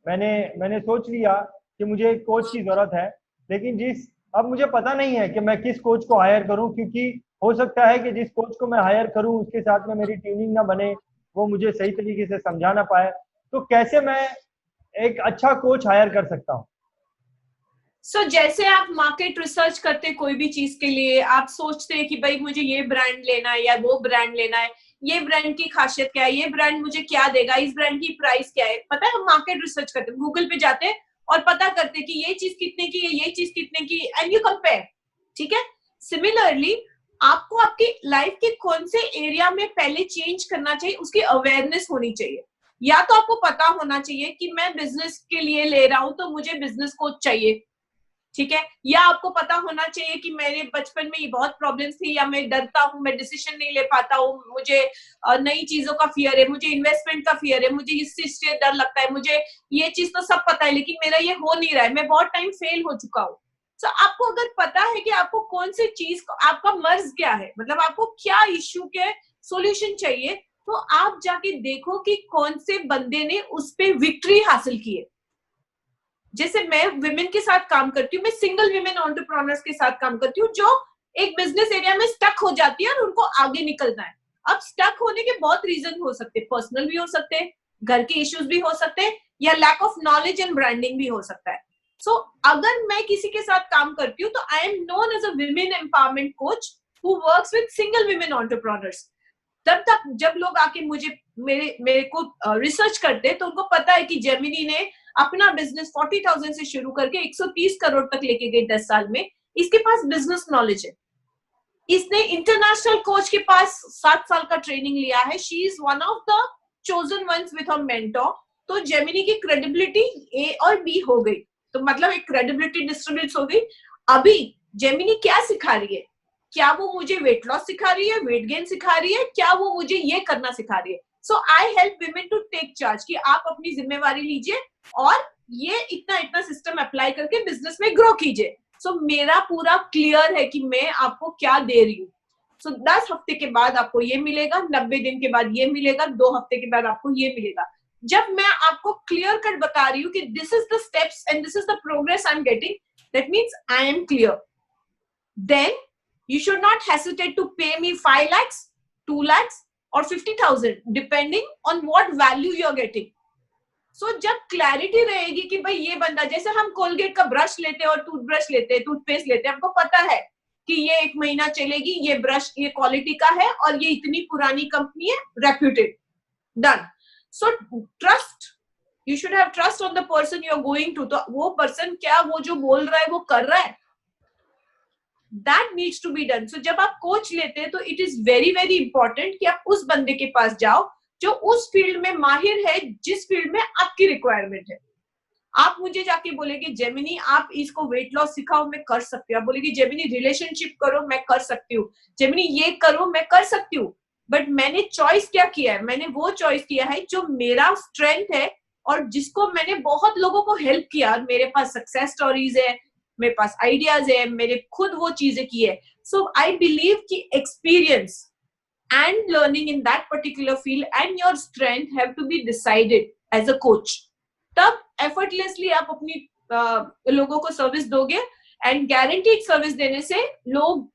मैंने सोच लिया कि मुझे एक कोच की जरूरत है, लेकिन अब मुझे पता नहीं है कि मैं किस कोच को हायर करूं, क्योंकि हो सकता है कि जिस कोच को मैं हायर करूं उसके साथ में मेरी ट्यूनिंग ना बने, वो मुझे सही तरीके से समझा ना पाए। तो कैसे मैं एक अच्छा कोच हायर कर सकता हूं? जैसे आप मार्केट रिसर्च करते कोई भी चीज के लिए, आप सोचते हैं कि भाई मुझे ये ब्रांड लेना है या वो ब्रांड लेना है, ये ब्रांड की खासियत क्या है, ये ब्रांड मुझे क्या देगा, इस ब्रांड की प्राइस क्या है, पता है हम मार्केट रिसर्च करते हैं, गूगल पे जाते हैं और पता करते हैं कि ये चीज कितने की है, ये चीज कितने की, एंड यू कंपेयर। ठीक है, सिमिलरली आपको आपकी लाइफ के कौन से एरिया में पहले चेंज करना चाहिए उसकी अवेयरनेस होनी चाहिए। या तो आपको पता होना चाहिए कि मैं बिजनेस के लिए ले रहा हूं तो मुझे बिजनेस कोच चाहिए, ठीक है, या आपको पता होना चाहिए कि मेरे बचपन में ये बहुत प्रॉब्लम्स थी, या मैं डरता हूँ, मैं डिसीजन नहीं ले पाता हूँ, मुझे नई चीजों का फियर है, मुझे इन्वेस्टमेंट का फियर है, मुझे इस चीज से डर लगता है, मुझे ये चीज तो सब पता है लेकिन मेरा ये हो नहीं रहा है, मैं बहुत टाइम फेल हो चुका हूँ। तो आपको अगर पता है कि आपको कौन सी चीज, आपका मर्ज क्या है, मतलब आपको क्या इश्यू के सॉल्यूशन चाहिए, तो आप जाके देखो कि कौन से बंदे ने उस पर विक्ट्री हासिल की है। जैसे मैं विमेन के साथ काम करती हूँ, मैं सिंगल विमेन एंटरप्रेन्योर्स के साथ काम करती हूँ जो एक बिजनेस एरिया में स्टक हो जाती है और उनको आगे निकलना है। अब स्टक होने के बहुत रीजन हो सकते हैं, पर्सनल भी हो सकते हैं, घर के इश्यूज भी हो सकते हैं, या lack of knowledge and branding भी हो सकता है। सो अगर मैं किसी के साथ काम करती हूँ तो I am known as a women empowerment coach who works with single women entrepreneurs. तब तक जब लोग आके मेरे को रिसर्च करते हैं तो उनको पता है कि जेमिनी ने अपना बिजनेस 40,000 से शुरू करके 130 करोड़ तक लेके गई 10 साल में। इसके पास बिजनेस नॉलेज है, इसने इंटरनेशनल कोच के पास 7 साल का ट्रेनिंग लिया है, she is one of the chosen ones with her mentor. तो जेमिनी की क्रेडिबिलिटी ए और बी हो गई, तो मतलब एक क्रेडिबिलिटी डिस्ट्रीब्यूट हो गई। अभी जेमिनी क्या सिखा रही है, क्या वो मुझे वेट लॉस सिखा रही है, वेट गेन सिखा रही है, क्या वो मुझे ये करना सिखा रही है। So I help women to take charge कि आप अपनी जिम्मेवारी लीजिए और ये इतना इतना सिस्टम अप्लाई करके बिजनेस में ग्रो कीजिए। सो मेरा पूरा क्लियर है कि मैं आपको क्या दे रही हूँ। सो 10 हफ्ते के बाद आपको ये मिलेगा, 90 दिन के बाद ये मिलेगा, 2 हफ्ते के बाद आपको ये मिलेगा। जब मैं आपको क्लियर कट बता रही हूँ कि this is the steps and this is the progress I am getting, that means I am clear. Then you should not hesitate to pay me 5 lakhs, 2 lakhs or 50,000 depending on what value you are getting. So जब clarity रहेगी कि भाई ये बंदा, जैसे हम Colgate का brush लेते हैं और टूथब्रश लेते हैं, टूथपेस्ट लेते हैं, हमको पता है कि ये 1 महीना चलेगी, ये ब्रश ये क्वालिटी का है और ये इतनी पुरानी कंपनी है, reputed, done. So trust, you should have trust on the person you are going to. तो वो पर्सन क्या वो जो बोल रहा है वो कर रहा है, that needs to be done. So जब आप कोच लेते हैं तो it is very very important कि आप उस बंदे के पास जाओ जो उस फील्ड में माहिर है, जिस फील्ड में आपकी रिक्वायरमेंट है। आप मुझे जाके बोलेंगे जेमिनी आप इसको वेट लॉस सिखाओ, मैं कर सकती हूँ। आप बोलेगी जेमिनी रिलेशनशिप करो, मैं कर सकती हूँ। जेमिनी ये करो, मैं कर सकती हूँ। बट मैंने चॉइस क्या किया है, मैंने वो चॉइस किया है जो मेरा स्ट्रेंथ है और जिसको मैंने बहुत लोगों को हेल्प किया। मेरे पास सक्सेस स्टोरीज है, मेरे पास आइडियाज है, मेरे खुद वो चीजें की है। सो आई बिलीव कि experience and learning in that particular field and your strength have to be decided as a coach. तब एफर्टलेसली आप अपनी लोगों को सर्विस दोगे एंड गारंटीड सर्विस देने से लोग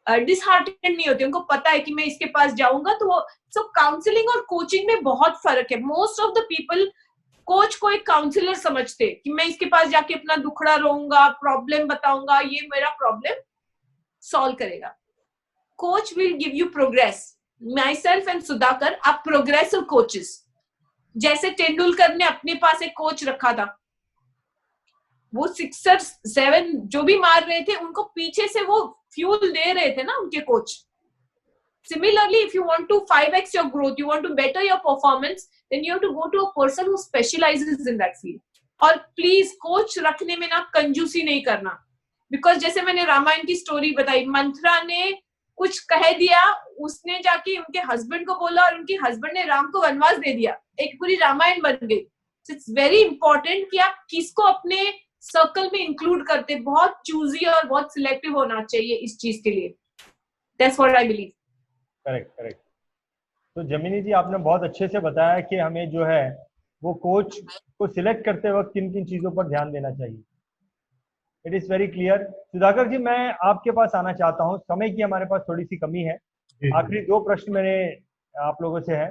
डिसहार्टेंड नहीं होते, उनको पता है कि मैं इसके पास जाऊंगा तो वो। सो काउंसलिंग और कोचिंग में बहुत फर्क है। Most of the people coach को एक काउंसलर समझते कि मैं इसके पास जाके अपना दुखड़ा रोऊंगा, प्रॉब्लम बताऊंगा, ये मेरा प्रॉब्लम सॉल्व करेगा. Coach will give you progress. Myself and Sudhakar are progressive coaches. जैसे तेंदुलकर ने अपने पास एक कोच रखा था, वो 6 7 जो भी मार रहे थे उनको पीछे से वो फ्यूल दे रहे थे ना उनके coach. Similarly, if you want to 5x your growth, you want to better your performance, then you have to go to a person who specializes in that field. और प्लीज कोच रखने में ना कंजूसी नहीं करना. बिकॉज जैसे मैंने रामायण की स्टोरी बताई, मंथरा ने कुछ कह दिया, उसने जाके उनके हस्बैंड को बोला और उनके हस्बैंड ने राम को वनवास दे दिया, एक पूरी रामायण बन गई. इट्स वेरी इंपॉर्टेंट कि आप किसको अपने सर्कल में इंक्लूड करते. बहुत चूजी और बहुत सिलेक्टिव होना चाहिए इस चीज के लिए. That's what I believe. Correct. तो जमीनी जी, आपने बहुत अच्छे से बताया कि हमें जो है वो कोच को सिलेक्ट करते वक्त किन किन चीजों पर ध्यान देना चाहिए. It is very clear. Sudhakar ji, मैं आपके पास आना चाहता हूँ. समय की हमारे पास थोड़ी सी कमी है. आखिरी 2 प्रश्न मेरे आप लोगों से है.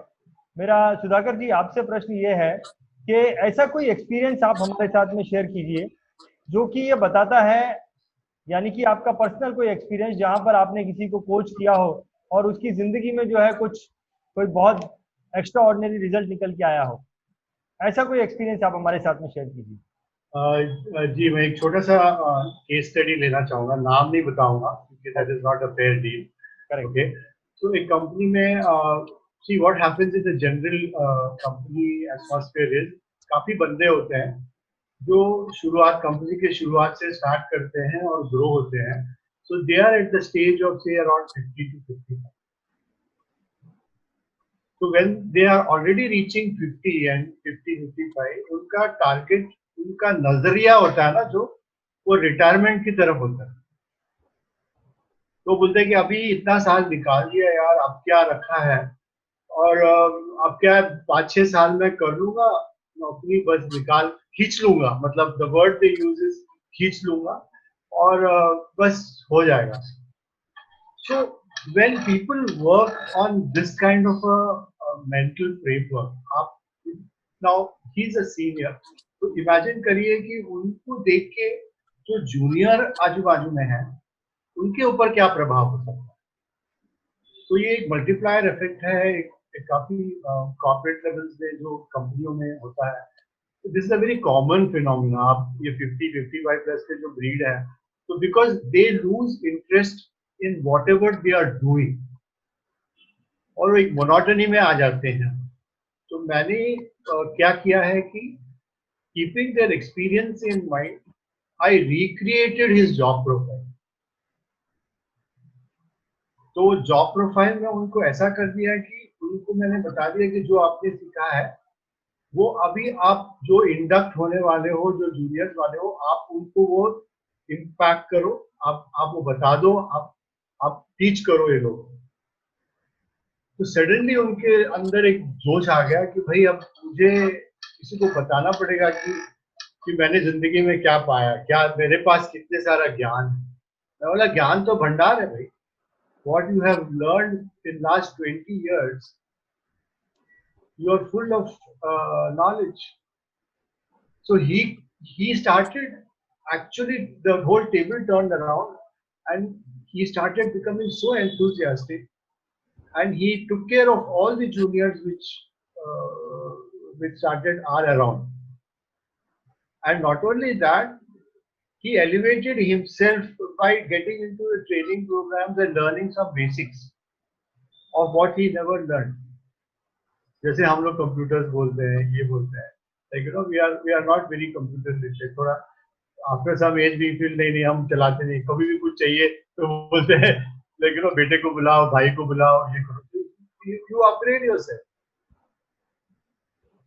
मेरा सुधाकर जी आपसे प्रश्न ये है कि ऐसा कोई एक्सपीरियंस आप हमारे साथ में शेयर कीजिए जो कि ये बताता है, यानी कि आपका पर्सनल कोई एक्सपीरियंस जहां पर आपने किसी को कोच किया हो और उसकी जिंदगी में जो है कोई बहुत एक्स्ट्रा ऑर्डिनरी रिजल्ट निकल के आया हो. ऐसा कोई एक्सपीरियंस आप हमारे साथ में शेयर कीजिए. जी, मैं एक छोटा सा केस स्टडी लेना चाहूँगा. नाम नहीं बताऊंगा क्योंकि that is not a fair deal. Okay, तो एक कंपनी में see what happens in the general company atmosphere is, काफी बंदे होते हैं जो कंपनी के शुरुआत से स्टार्ट करते हैं और ग्रो होते हैं. So they are at the stage of say around 50 to 55. So when they are already reaching 50 and 55, उनका टारगेट, उनका नजरिया होता है ना जो, वो रिटायरमेंट की तरफ होता है. तो बोलते हैं कि अभी इतना साल निकाल दिया यार, अब क्या रखा है, और अब क्या 5-6 साल में कर लूंगा नौकरी, बस खींच लूंगा. मतलब the word they use is खींच लूंगा और बस हो जाएगा. So when people work on this kind of a mental framework, now he's a senior, तो imagine करिए कि उनको देख के जो जूनियर आजू बाजू में है उनके ऊपर क्या प्रभाव हो सकता है. तो ये एक मल्टीप्लायर इफेक्ट है, एक काफी कॉर्पोरेट लेवल्स में जो कंपनियों में होता है. This is a very common phenomena. आप ये 50-55 प्लस के जो ब्रीड है, तो because they lose interest in whatever they are doing और वो एक मोनोटनी में आ जाते हैं. तो मैंने क्या किया है कि keeping their experience in mind, I recreated his job profile. तो जॉब प्रोफाइल में उनको ऐसा कर दिया कि उनको मैंने बता दिया कि जो आपने सीखा है वो अभी आप जो इंडक्ट होने वाले हो, जो जूनियर्स वाले हो, आप उनको वो इम्पैक्ट करो, आप वो बता दो, आप टीच करो ये लोग. तो सडनली उनके अंदर एक जोश आ गया कि भाई अब मुझे किसी को बताना पड़ेगा कि मैंने जिंदगी में क्या पाया, क्या मेरे पास कितने सारा ज्ञान है. मैं बोला ज्ञान तो भंडार है भाई. What you have learned in last 20 years, you are full of knowledge. So he started, actually the whole table turned around and he started becoming so enthusiastic, and he took care of all the juniors which started all around. And not only that, he elevated himself by getting into the training programs and learning some basics of what he never learned. जैसे हम लोग computers बोलते हैं, ये बोलते हैं, like you know, we are not very computer literate. थोड़ा after some as भी फील नहीं हम चलाते नहीं. कभी भी कुछ चाहिए तो बोलते हैं like you know, बेटे को बुलाओ, भाई को बुलाओ, ये करो. You upgrade yourself.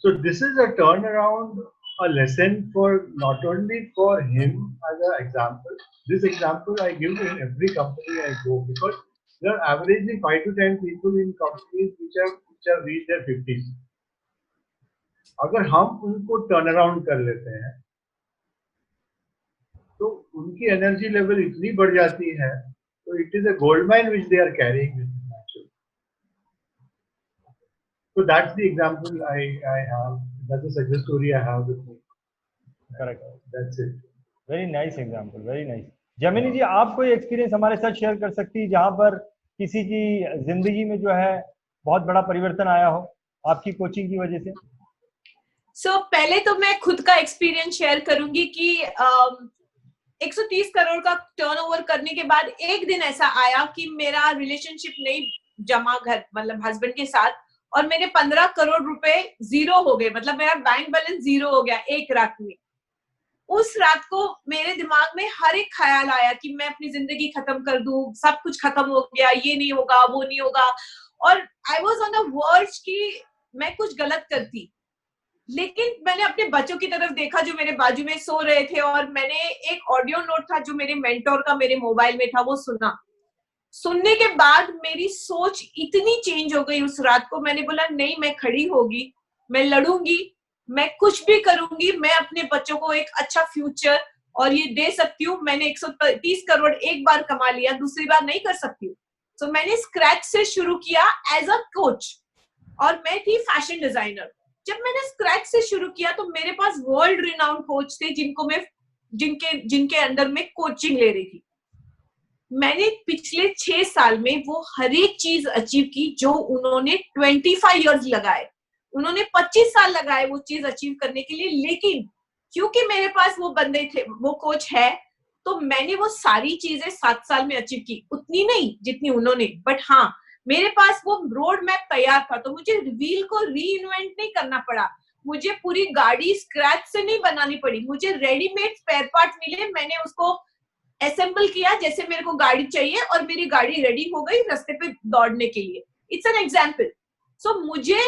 So this is a turnaround, a lesson for not only for him as an example. This example I give in every company I go, because there are averagely 5 to 10 people in companies which have reached their 50s. अगर हम उनको turn around कर लेते हैं तो उनकी energy level इतनी बढ़ जाती है, तो it is a gold mine which they are carrying with them actually. So that's the example I have that's a success story I have with me. Correct, That's it. Very nice example, very nice. जमिनी जी, आप कोई experience हमारे साथ share कर सकती है जहां पर किसी की जिंदगी में जो है बहुत बड़ा परिवर्तन आया हो आपकी कोचिंग की वजह से? पहले तो मैं खुद का एक्सपीरियंस शेयर करूंगी कि 130 करोड़ का टर्नओवर करने के बाद एक दिन ऐसा आया कि मेरा रिलेशनशिप नहीं जमा, घर मतलब हस्बैंड के साथ, और मेरे 15 करोड़ रुपए जीरो हो गए, मतलब मेरा बैंक बैलेंस जीरो हो गया एक रात में। उस रात को मेरे दिमाग में हर एक ख्याल आया कि मैं अपनी जिंदगी खत्म कर दूं, सब कुछ खत्म हो गया, ये नहीं होगा, वो नहीं होगा, और I was on the verge कि मैं कुछ गलत करती। लेकिन मैंने अपने बच्चों की तरफ देखा जो मेरे बाजू में सो रहे थे, और मैंने एक ऑडियो नोट था जो मेरे मेंटोर का मेरे मोबाइल में था, वो सुना। सुनने के बाद मेरी सोच इतनी चेंज हो गई उस रात को। मैंने बोला नहीं, मैं खड़ी होगी, मैं लड़ूंगी, मैं कुछ भी करूंगी, मैं अपने बच्चों को एक अच्छा फ्यूचर और ये दे सकती हूँ। मैंने 130 करोड़ एक बार कमा लिया, दूसरी बार नहीं कर सकती हूँ। तो मैंने स्क्रैच से शुरू किया एज अ कोच, और मैं थी फैशन डिजाइनर। जब मैंने स्क्रैच से शुरू किया तो मेरे पास वर्ल्ड रिनाउंड कोच थे जिनके अंडर में कोचिंग ले रही थी। मैंने पिछले 6 साल में वो हर एक चीज अचीव की जो उन्होंने 25 इयर्स लगाए। उन्होंने 25 साल लगाए वो चीज अचीव करने के लिए, लेकिन क्योंकि मेरे पास वो बंदे थे, वो कोच है, तो मैंने वो सारी चीजें 7 साल में अचीव की। उतनी नहीं जितनी उन्होंने, बट हाँ, मेरे पास वो रोड मैप तैयार था, तो मुझे व्हील को री-इन्वेंट नहीं करना पड़ा, मुझे पूरी गाड़ी स्क्रैच से नहीं बनानी पड़ी, मुझे रेडीमेड स्पेयर पार्ट मिले, मैंने उसको असेंबल किया जैसे मेरे को गाड़ी चाहिए, और मेरी गाड़ी रेडी हो गई रास्ते पे दौड़ने के लिए। It's an example. सो मुझे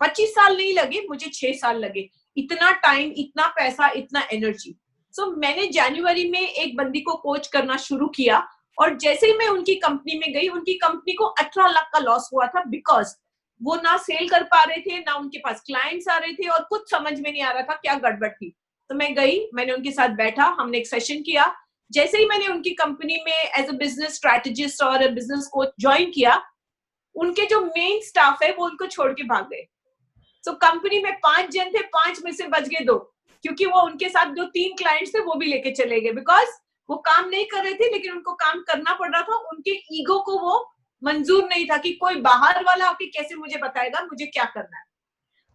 25 साल नहीं लगे, मुझे 6 साल लगे। इतना टाइम, इतना पैसा, इतना एनर्जी। सो मैंने जनवरी में एक बंदी को कोच करना शुरू किया, और जैसे ही मैं उनकी कंपनी में गई, उनकी कंपनी को 18 लाख का लॉस हुआ था, बिकॉज वो ना सेल कर पा रहे थे, ना उनके पास क्लाइंट्स आ रहे थे, और कुछ समझ में नहीं आ रहा था क्या गड़बड़ थी। तो मैं गई, मैंने उनके साथ बैठा, हमने एक सेशन किया। जैसे ही मैंने उनकी कंपनी में एज अ बिजनेस स्ट्रैटेजिस्ट और बिजनेस कोच ज्वाइन किया, उनके जो मेन स्टाफ है वो उनको छोड़ के भाग गए। तो कंपनी में 5 जन थे, 5 में से बच गए 2, क्योंकि वो उनके साथ जो 3 क्लाइंट्स थे वो भी लेके चले गए, बिकॉज वो काम नहीं कर रहे थे, लेकिन उनको काम करना पड़ रहा था। उनके ईगो को वो मंजूर नहीं था कि कोई बाहर वाला आके कैसे मुझे बताएगा मुझे क्या करना है।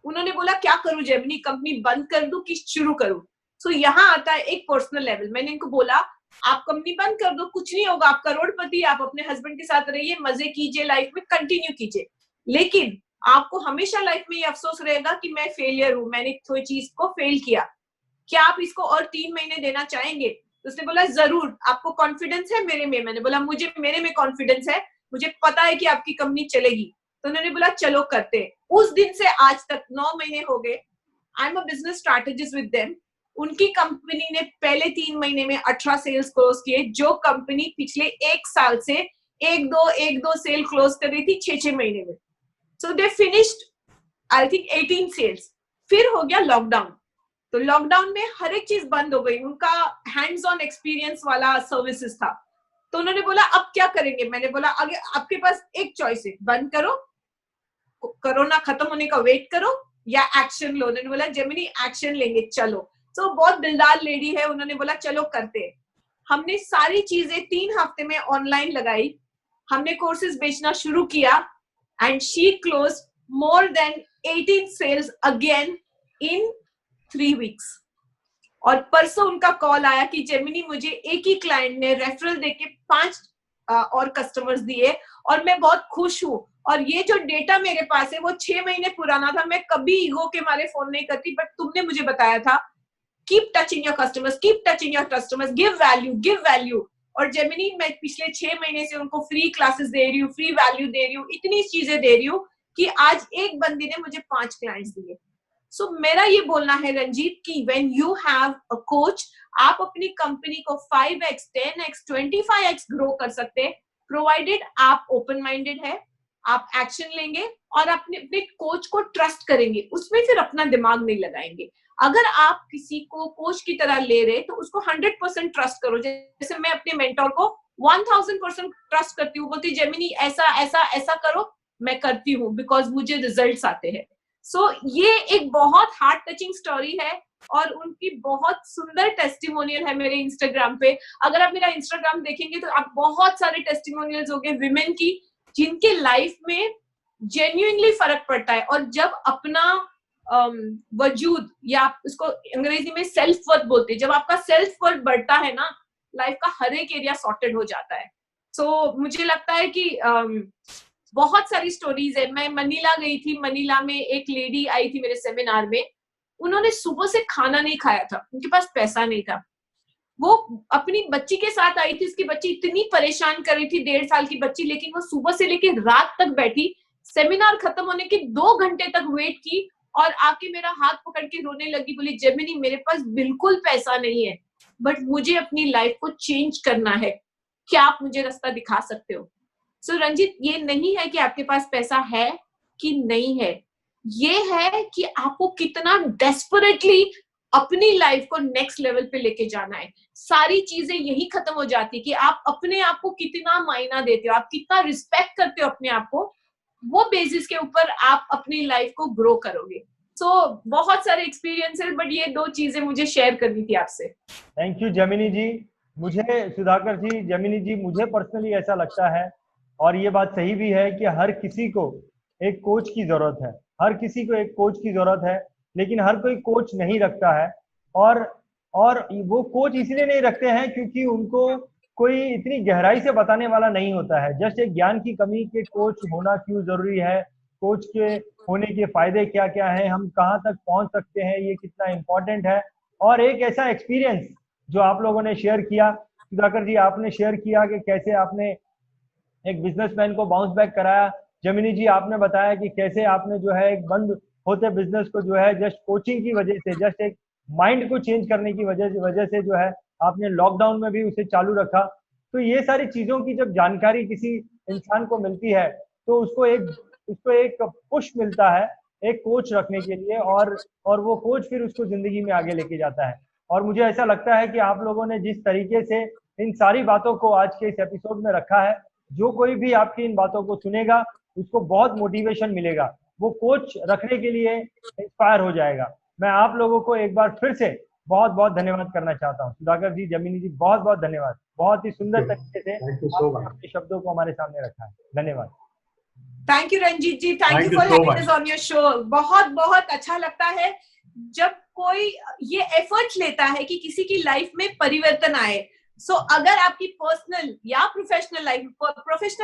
उन्होंने बोला क्या करूं जेमिनी, कंपनी बंद कर दूं कि शुरू करूं? सो यहाँ आता है एक पर्सनल लेवल। मैंने इनको बोला आप कंपनी बंद कर दो, कुछ नहीं होगा, आप करोड़पति, आप अपने हस्बैंड के साथ रहिए, मजे कीजिए, लाइफ में कंटिन्यू कीजिए, लेकिन आपको हमेशा लाइफ में ये अफसोस रहेगा कि मैं फेलियर हूं, मैंने कोई चीज को फेल किया। क्या आप इसको और 3 महीने देना चाहेंगे? तो उसने बोला जरूर। आपको कॉन्फिडेंस है मेरे में? मैंने बोला मुझे मेरे में कॉन्फिडेंस है, मुझे पता है कि आपकी कंपनी चलेगी। तो उन्होंने बोला चलो करते हैं। उस दिन से आज तक 9 महीने हो गए। I am a business strategist with them. उनकी कंपनी ने पहले 3 महीने में 18 सेल्स क्लोज किए, जो कंपनी पिछले 1 साल से 1-2 सेल क्लोज कर रही थी 6-6 महीने में। So they finished I think 18 sales. फिर हो गया लॉकडाउन, तो लॉकडाउन में हर एक चीज बंद हो गई। उनका हैंड्स ऑन एक्सपीरियंस वाला सर्विसेज था। तो उन्होंने बोला अब क्या करेंगे? मैंने बोला आगे आपके पास एक चॉइस है, बंद करो, कोरोना खत्म होने का वेट करो, या एक्शन लो। उन्होंने बोला जेमिनी एक्शन लेंगे, चलो। तो बहुत दिलदार लेडी है, उन्होंने बोला चलो करते हैं। हमने सारी चीजें 3 हफ्ते में ऑनलाइन लगाई, हमने कोर्सेज बेचना शुरू किया, and she close more than 18 sales again in 3 weeks. और परसों उनका कॉल आया कि जेमिनी मुझे एक ही क्लाइंट ने रेफरल देके 5 और कस्टमर्स दिए, और मैं बहुत खुश हूँ। और ये जो डेटा मेरे पास है वो 6 महीने पुराना था। मैं कभी ईगो के मारे फोन नहीं करती, बट तुमने मुझे बताया था keep touching your customers, keep touching your customers, give value, give value. और जेमिनी मैं पिछले 6 महीने से उनको फ्री क्लासेस दे रही हूँ, फ्री वैल्यू दे रही हूँ, इतनी चीजें दे रही हूँ कि आज एक बंदी ने मुझे 5 क्लाइंट्स दिए। सो मेरा ये बोलना है रंजीत कि when you have a coach, आप अपनी कंपनी को 5x, 10x, 25x ग्रो कर सकते हैं, प्रोवाइडेड आप ओपन माइंडेड है, आप एक्शन लेंगे और अपने कोच को ट्रस्ट करेंगे, उसमें फिर अपना दिमाग नहीं लगाएंगे। अगर आप किसी को कोच की तरह ले रहे तो उसको 100% ट्रस्ट करो। जैसे मैं अपने मेंटोर को 1000% ट्रस्ट करती हूँ, बोलती जेमिनी ऐसा ऐसा ऐसा करो, मैं करती हूँ, बिकॉज मुझे रिजल्ट्स आते हैं। सो ये एक बहुत हार्ट टचिंग स्टोरी है और उनकी बहुत सुंदर टेस्टिमोनियल है मेरे इंस्टाग्राम पे। अगर आप मेरा इंस्टाग्राम देखेंगे तो आप बहुत सारे टेस्टिमोनियल्स होंगे विमेन की जिनके लाइफ में जेन्युइनली फर्क पड़ता है। और जब अपना वजूद या आप उसको अंग्रेजी में सेल्फ वर्थ बोलते हैं, जब आपका सेल्फ वर्थ बढ़ता है ना, लाइफ का हर एक एरिया सॉर्टेड हो जाता है। सो मुझे लगता है कि बहुत सारी स्टोरीज है। मैं मनीला गई थी, मनीला में एक लेडी आई थी मेरे सेमिनार में, उन्होंने सुबह से खाना नहीं खाया था, उनके पास पैसा नहीं था, वो अपनी बच्ची के साथ आई थी, उसकी बच्ची इतनी परेशान कर रही थी, 1.5 साल की बच्ची, लेकिन वो सुबह से लेकर रात तक बैठी, सेमिनार खत्म होने के 2 घंटे तक वेट की और आके मेरा हाथ पकड़ के रोने लगी, बोली जेमिनी मेरे पास बिल्कुल पैसा नहीं है बट मुझे अपनी लाइफ को चेंज करना है, क्या आप मुझे रास्ता दिखा सकते हो? सो रंजीत, ये नहीं है कि आपके पास पैसा है कि नहीं है, ये है कि आपको कितना डेस्परेटली अपनी लाइफ को नेक्स्ट लेवल पे लेके जाना है। सारी चीजें यही खत्म हो जाती है कि आप अपने आप को कितना मायना देते हो, आप कितना रिस्पेक्ट करते हो अपने आप को, वो बेसिस के ऊपर आप अपनी लाइफ को ग्रो करोगे। सो बहुत सारे एक्सपीरियंसेस, बट ये 2 चीजें मुझे शेयर करनी थी आपसे। थैंक यू जेमिनी जी। मुझे सुधाकर जी, जेमिनी जी, मुझे पर्सनली ऐसा लगता है और ये बात सही भी है कि हर किसी को एक कोच की जरूरत है, हर किसी को एक कोच की जरूरत है, लेकिन हर कोई कोच नहीं रखता है। और वो कोच इसलिए नहीं रखते हैं क्योंकि उनको कोई इतनी गहराई से बताने वाला नहीं होता है। जस्ट एक ज्ञान की कमी के कोच होना क्यों जरूरी है, कोच के होने के फायदे क्या क्या हैं, हम कहाँ तक पहुंच सकते हैं, ये कितना इम्पोर्टेंट है। और एक ऐसा एक्सपीरियंस जो आप लोगों ने शेयर किया, सुधाकर जी आपने शेयर किया कि कैसे आपने एक बिजनेसमैन को बाउंस बैक कराया। जेमिनी जी आपने बताया कि कैसे आपने जो है एक बंद होते बिजनेस को जो है जस्ट कोचिंग की वजह से, जस्ट एक माइंड को चेंज करने की वजह से जो है आपने लॉकडाउन में भी उसे चालू रखा। तो ये सारी चीजों की जब जानकारी किसी इंसान को मिलती है तो उसको एक पुश मिलता है एक कोच रखने के लिए, और वो कोच फिर उसको जिंदगी में आगे लेके जाता है। और मुझे ऐसा लगता है कि आप लोगों ने जिस तरीके से इन सारी बातों को आज के इस एपिसोड में रखा है, जो कोई भी आपकी इन बातों को सुनेगा उसको बहुत मोटिवेशन मिलेगा, वो कोच रखने के लिए इंस्पायर हो जाएगा। मैं आप लोगों को एक बार फिर से बहुत बहुत धन्यवाद करना चाहता हूँ। सुधाकर जी, जेमिनी जी, बहुत बहुत धन्यवाद, बहुत ही सुंदर तरीके से आपने शब्दों को हमारे सामने रखा है। धन्यवाद। Thank you Ranjeet ji, thank you for having us on your show. बहुत बहुत अच्छा लगता है जब कोई ये एफर्ट लेता है कि किसी की लाइफ में परिवर्तन आए। सो अगर आपकी पर्सनल या प्रोफेशनल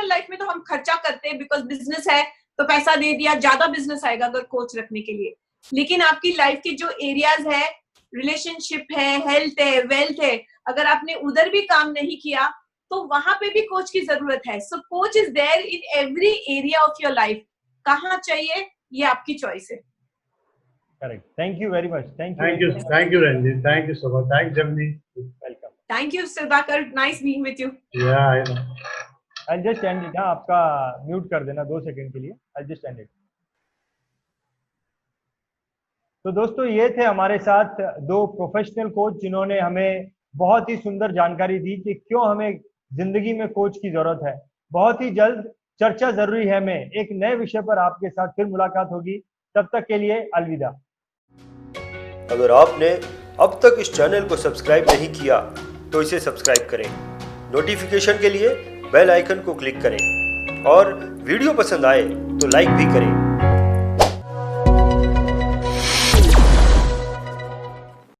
लाइफ में तो हम खर्चा करते हैं बिकॉज बिजनेस है तो पैसा दे दिया, ज्यादा बिजनेस आएगा अगर कोच रखने के लिए। लेकिन आपकी लाइफ के जो एरियाज है, रिलेशनशिप है, हेल्थ है, वेल्थ है, अगर आपने उधर भी काम नहीं किया तो वहां पे भी कोच की जरूरत है। So coach is there in every area of your life. कहाँ चाहिए ये आपकी चॉइस है। Correct. Thank you very much. Thank you Ranjit, thank you so much, thank Gemini, welcome. Thank you Sudhakar, nice being with you. I'll just end it। आपका mute कर देना 2 second के लिए। I'll just end it। तो दोस्तों, ये थे हमारे साथ 2 प्रोफेशनल कोच जिन्होंने हमें बहुत ही सुंदर जानकारी दी कि क्यों हमें जिंदगी में कोच की जरूरत है। बहुत ही जल्द चर्चा जरूरी है में एक नए विषय पर आपके साथ फिर मुलाकात होगी। तब तक के लिए अलविदा। अगर आपने अब तक इस चैनल को सब्सक्राइब नहीं किया तो इसे सब्सक्राइब करें, नोटिफिकेशन के लिए बेल आइकन को क्लिक करें और वीडियो पसंद आए तो लाइक भी करें।